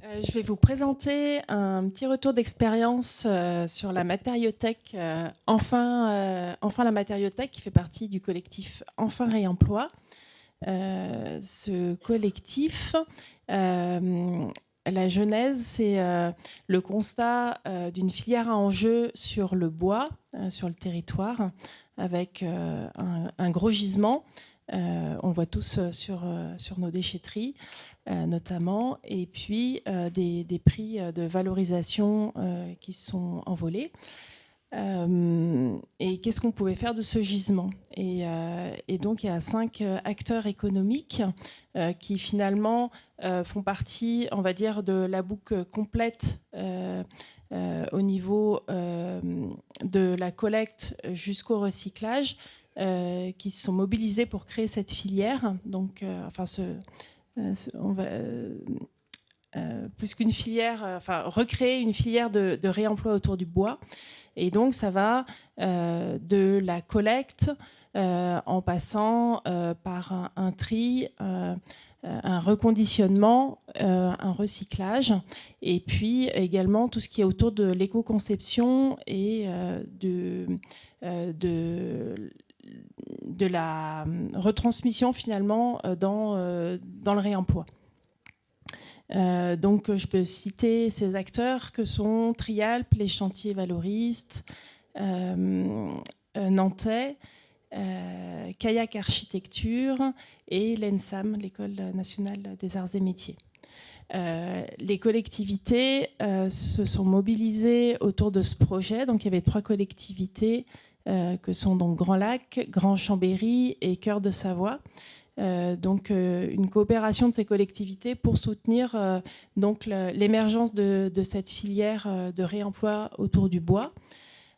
Je vais vous présenter un petit retour d'expérience sur la matériothèque Enfin la matériothèque, qui fait partie du collectif Enfin Réemploi. Ce collectif, la genèse, c'est le constat d'une filière à enjeu sur le bois, sur le territoire, avec un gros gisement. On le voit tous sur nos déchetteries, notamment, et puis des prix de valorisation qui sont envolés. Et qu'est-ce qu'on pouvait faire de ce gisement, et donc il y a 5 acteurs économiques qui finalement font partie, on va dire, de la boucle complète au niveau de la collecte jusqu'au recyclage, qui se sont mobilisés pour créer cette filière. Donc, on va, plus qu'une filière, recréer une filière de réemploi autour du bois. Et donc, ça va de la collecte en passant par un tri, un reconditionnement, un recyclage, et puis également tout ce qui est autour de l'éco-conception et de la retransmission finalement dans le réemploi. Donc je peux citer ces acteurs que sont Trialp, les chantiers valoristes, Nantais, Kayak Architecture et l'ENSAM, l'École nationale des arts et métiers. Les collectivités se sont mobilisées autour de ce projet. Donc il y avait 3 collectivités que sont donc Grand Lac, Grand Chambéry et Cœur de Savoie. Donc une coopération de ces collectivités pour soutenir donc l'émergence de cette filière de réemploi autour du bois.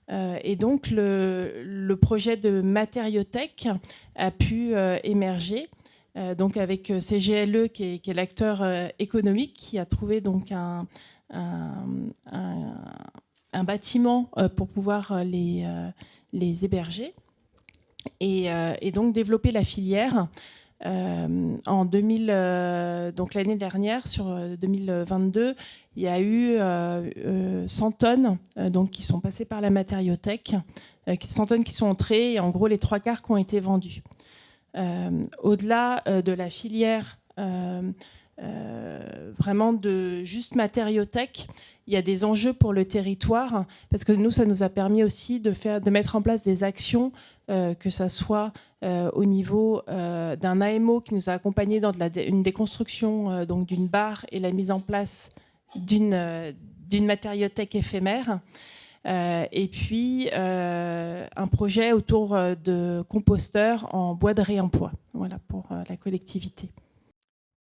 Et donc le projet de matériothèque a pu émerger, donc avec CGLE qui est l'acteur économique, qui a trouvé donc un bâtiment pour pouvoir les héberger, et donc développer la filière. En 2000, donc l'année dernière, sur 2022, il y a eu 100 tonnes donc, qui sont passées par la matériothèque, 100 tonnes qui sont entrées, et en gros les 3/4 qui ont été vendus. Au-delà de la filière vraiment de juste matériothèque, il y a des enjeux pour le territoire, parce que nous, ça nous a permis aussi de mettre en place des actions, que ça soit au niveau d'un AMO qui nous a accompagnés dans une déconstruction donc d'une barre et la mise en place d'une matériothèque éphémère, et puis un projet autour de composteurs en bois de réemploi, voilà, pour la collectivité.